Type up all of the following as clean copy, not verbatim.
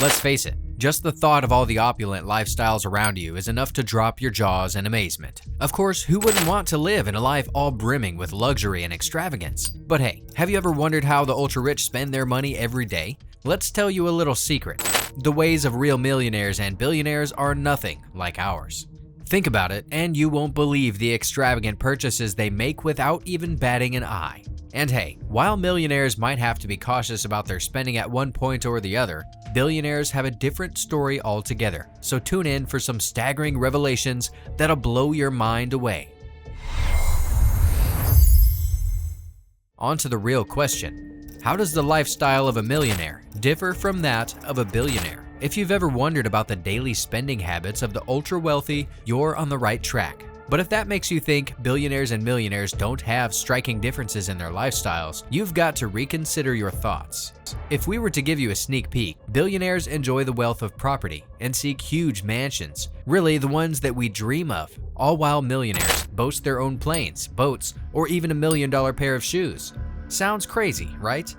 Let's face it, just the thought of all the opulent lifestyles around you is enough to drop your jaws in amazement. Of course, who wouldn't want to live in a life all brimming with luxury and extravagance? But hey, have you ever wondered how the ultra-rich spend their money every day? Let's tell you a little secret. The ways of real millionaires and billionaires are nothing like ours. Think about it, and you won't believe the extravagant purchases they make without even batting an eye. And hey, while millionaires might have to be cautious about their spending at one point or the other, billionaires have a different story altogether. So tune in for some staggering revelations that'll blow your mind away. On to the real question. How does the lifestyle of a millionaire differ from that of a billionaire? If you've ever wondered about the daily spending habits of the ultra-wealthy, you're on the right track. But if that makes you think billionaires and millionaires don't have striking differences in their lifestyles, you've got to reconsider your thoughts. If we were to give you a sneak peek, billionaires enjoy the wealth of property and seek huge mansions, really the ones that we dream of, all while millionaires boast their own planes, boats, or even $1 million pair of shoes. Sounds crazy, right?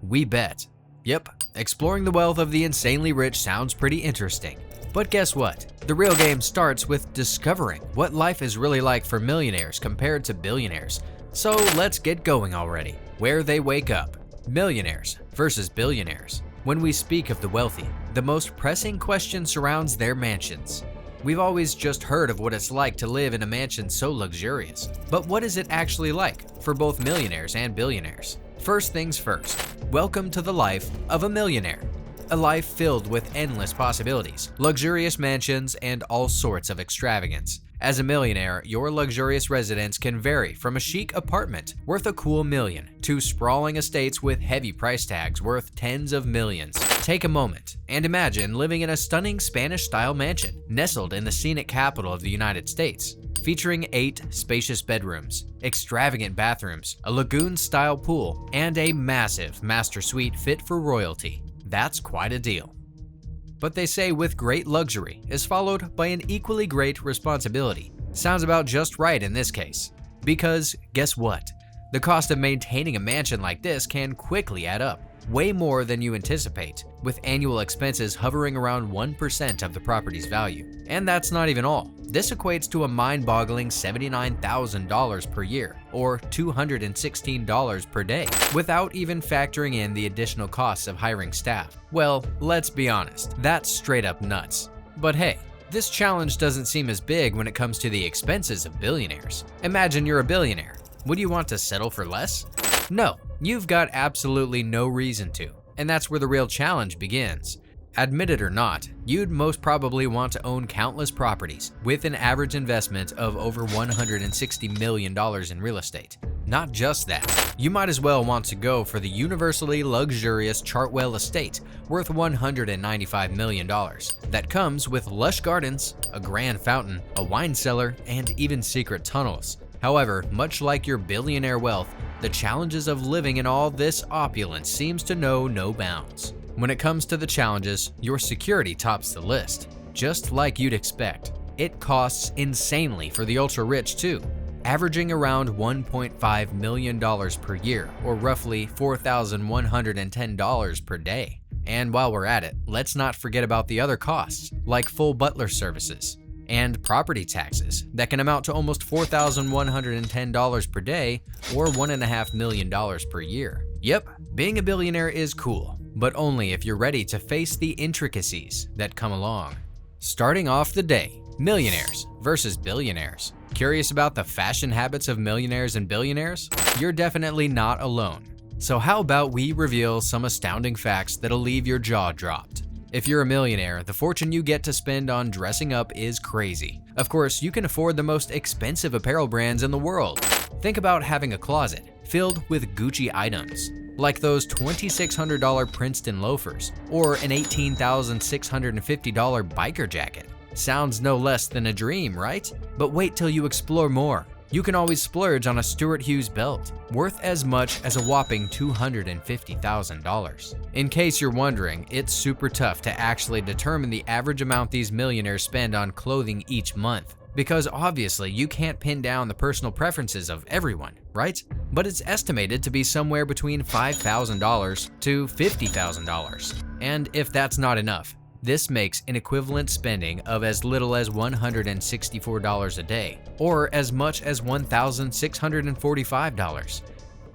We bet. Yep, exploring the wealth of the insanely rich sounds pretty interesting. But guess what? The real game starts with discovering what life is really like for millionaires compared to billionaires. So let's get going already. Where they wake up. Millionaires versus billionaires. When we speak of the wealthy, the most pressing question surrounds their mansions. We've always just heard of what it's like to live in a mansion so luxurious. But what is it actually like for both millionaires and billionaires? First things first, welcome to the life of a millionaire. A life filled with endless possibilities, luxurious mansions, and all sorts of extravagance. As a millionaire, your luxurious residence can vary from a chic apartment worth a cool $1 million to sprawling estates with heavy price tags worth tens of millions. Take a moment and imagine living in a stunning Spanish-style mansion nestled in the scenic capital of the United States, featuring 8 spacious bedrooms, extravagant bathrooms, a lagoon-style pool, and a massive master suite fit for royalty. That's quite a deal. But they say with great luxury is followed by an equally great responsibility. Sounds about just right in this case. Because guess what? The cost of maintaining a mansion like this can quickly add up, way more than you anticipate, with annual expenses hovering around 1% of the property's value. And that's not even all. This equates to a mind-boggling $79,000 per year, or $216 per day, without even factoring in the additional costs of hiring staff. Well, let's be honest, that's straight up nuts. But hey, this challenge doesn't seem as big when it comes to the expenses of billionaires. Imagine you're a billionaire. Would you want to settle for less? No, you've got absolutely no reason to, and that's where the real challenge begins. Admit it or not, you'd most probably want to own countless properties with an average investment of over $160 million in real estate. Not just that, you might as well want to go for the universally luxurious Chartwell estate worth $195 million. That comes with lush gardens, a grand fountain, a wine cellar, and even secret tunnels. However, much like your billionaire wealth, the challenges of living in all this opulence seems to know no bounds. When it comes to the challenges, your security tops the list. Just like you'd expect, it costs insanely for the ultra-rich too, averaging around $1.5 million per year, or roughly $4,110 per day. And while we're at it, let's not forget about the other costs, like full butler services and property taxes that can amount to almost $4,110 per day, or $1.5 million per year. Yep, being a billionaire is cool, but only if you're ready to face the intricacies that come along. Starting off the day, millionaires versus billionaires. Curious about the fashion habits of millionaires and billionaires? You're definitely not alone. So how about we reveal some astounding facts that'll leave your jaw dropped. If you're a millionaire, the fortune you get to spend on dressing up is crazy. Of course, you can afford the most expensive apparel brands in the world. Think about having a closet filled with Gucci items, like those $2,600 Princeton loafers, or an $18,650 biker jacket. Sounds no less than a dream, right? But wait till you explore more. You can always splurge on a Stuart Hughes belt, worth as much as a whopping $250,000. In case you're wondering, it's super tough to actually determine the average amount these millionaires spend on clothing each month, because obviously you can't pin down the personal preferences of everyone, right? But it's estimated to be somewhere between $5,000 to $50,000. And if that's not enough, this makes an equivalent spending of as little as $164 a day, or as much as $1,645.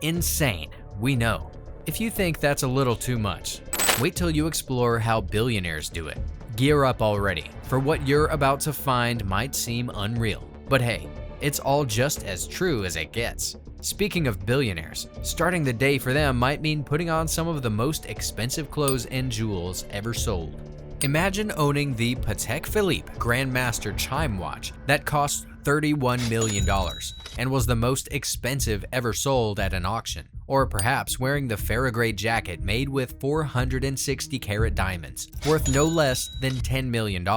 Insane, we know. If you think that's a little too much, wait till you explore how billionaires do it. Gear up already, for what you're about to find might seem unreal. But hey, it's all just as true as it gets. Speaking of billionaires, starting the day for them might mean putting on some of the most expensive clothes and jewels ever sold. Imagine owning the Patek Philippe Grandmaster Chime watch that cost $31 million and was the most expensive ever sold at an auction. Or perhaps wearing the Farragher jacket made with 460 karat diamonds, worth no less than $10 million.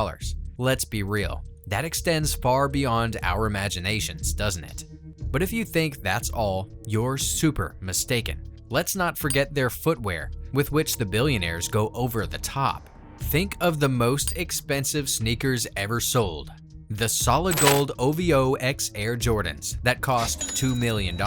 Let's be real, that extends far beyond our imaginations, doesn't it? But if you think that's all, you're super mistaken. Let's not forget their footwear, with which the billionaires go over the top. Think of the most expensive sneakers ever sold. The solid gold OVO X Air Jordans that cost $2 million.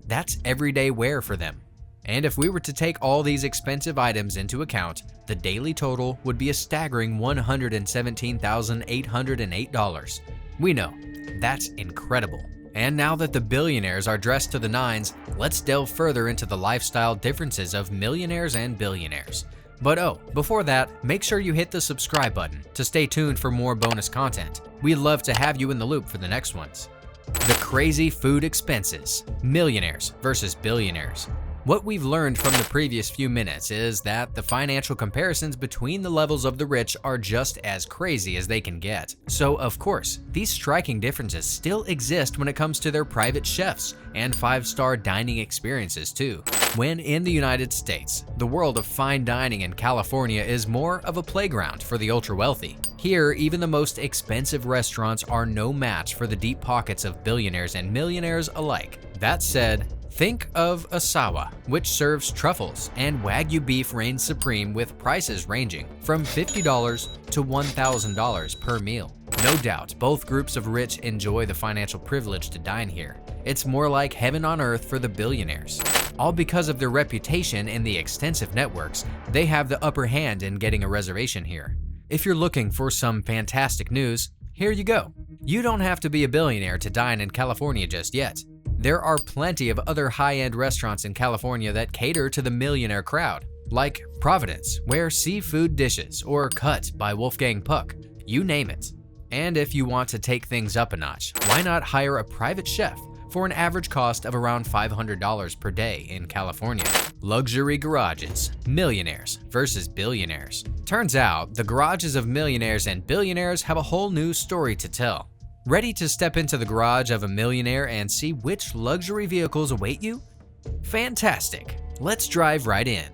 That's everyday wear for them. And if we were to take all these expensive items into account, the daily total would be a staggering $117,808. We know, that's incredible. And now that the billionaires are dressed to the nines, let's delve further into the lifestyle differences of millionaires and billionaires. But before that, make sure you hit the subscribe button to stay tuned for more bonus content. We'd love to have you in the loop for the next ones. The crazy food expenses, millionaires versus billionaires. What we've learned from the previous few minutes is that the financial comparisons between the levels of the rich are just as crazy as they can get. So of course, these striking differences still exist when it comes to their private chefs and five-star dining experiences too. When in the United States, the world of fine dining in California is more of a playground for the ultra-wealthy. Here, even the most expensive restaurants are no match for the deep pockets of billionaires and millionaires alike. That said, think of Asawa, which serves truffles, and Wagyu beef reigns supreme with prices ranging from $50 to $1,000 per meal. No doubt, both groups of rich enjoy the financial privilege to dine here. It's more like heaven on earth for the billionaires. All because of their reputation and the extensive networks, they have the upper hand in getting a reservation here. If you're looking for some fantastic news, here you go. You don't have to be a billionaire to dine in California just yet. There are plenty of other high-end restaurants in California that cater to the millionaire crowd, like Providence, where seafood dishes, or Cut by Wolfgang Puck, you name it. And if you want to take things up a notch, why not hire a private chef for an average cost of around $500 per day in California? Luxury garages, millionaires versus billionaires. Turns out, the garages of millionaires and billionaires have a whole new story to tell. Ready to step into the garage of a millionaire and see which luxury vehicles await you? Fantastic! Let's drive right in.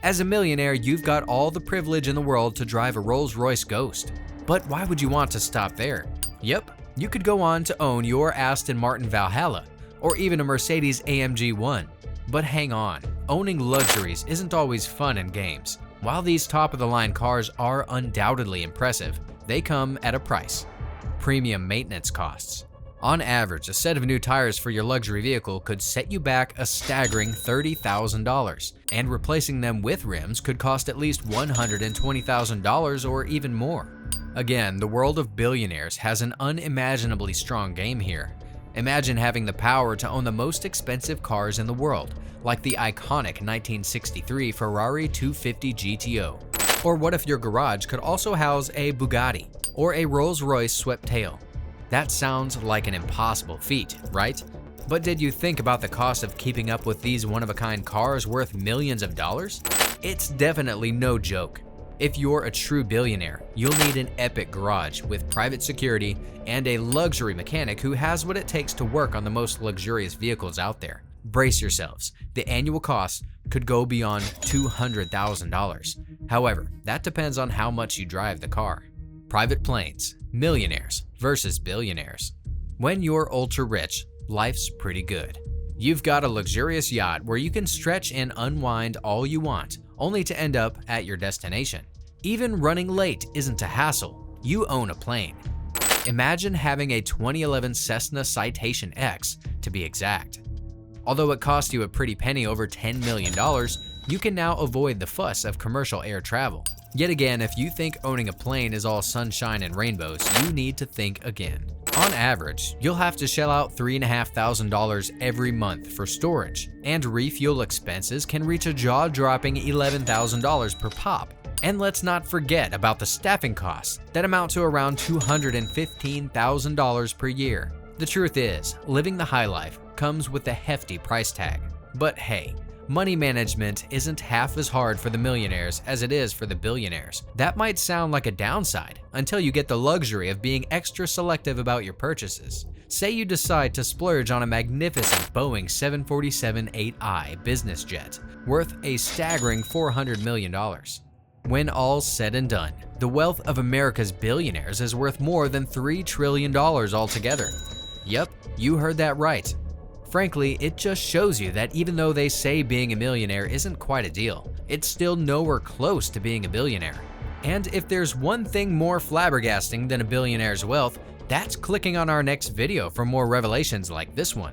As a millionaire, you've got all the privilege in the world to drive a Rolls-Royce Ghost. But why would you want to stop there? Yep, you could go on to own your Aston Martin Valhalla, or even a Mercedes AMG 1. But hang on, owning luxuries isn't always fun and games. While these top-of-the-line cars are undoubtedly impressive, they come at a price. Premium maintenance costs. On average, a set of new tires for your luxury vehicle could set you back a staggering $30,000, and replacing them with rims could cost at least $120,000 or even more. Again, the world of billionaires has an unimaginably strong game here. Imagine having the power to own the most expensive cars in the world, like the iconic 1963 Ferrari 250 GTO. Or what if your garage could also house a Bugatti or a Rolls-Royce swept tail? That sounds like an impossible feat, right? But did you think about the cost of keeping up with these one-of-a-kind cars worth millions of dollars? It's definitely no joke. If you're a true billionaire, you'll need an epic garage with private security and a luxury mechanic who has what it takes to work on the most luxurious vehicles out there. Brace yourselves, the annual cost could go beyond $200,000. However, that depends on how much you drive the car. Private planes, millionaires versus billionaires. When you're ultra rich, life's pretty good. You've got a luxurious yacht where you can stretch and unwind all you want, only to end up at your destination. Even running late isn't a hassle. You own a plane. Imagine having a 2011 Cessna Citation X, to be exact. Although it cost you a pretty penny over $10 million, You can now avoid the fuss of commercial air travel. Yet again, if you think owning a plane is all sunshine and rainbows, you need to think again. On average, you'll have to shell out $3,500 every month for storage, and refuel expenses can reach a jaw-dropping $11,000 per pop. And let's not forget about the staffing costs that amount to around $215,000 per year. The truth is, living the high life comes with a hefty price tag. But hey, money management isn't half as hard for the millionaires as it is for the billionaires. That might sound like a downside until you get the luxury of being extra selective about your purchases. Say you decide to splurge on a magnificent Boeing 747-8i business jet worth a staggering $400 million. When all's said and done, the wealth of America's billionaires is worth more than $3 trillion altogether. Yep, you heard that right. Frankly, it just shows you that even though they say being a millionaire isn't quite a deal, it's still nowhere close to being a billionaire. And if there's one thing more flabbergasting than a billionaire's wealth, that's clicking on our next video for more revelations like this one.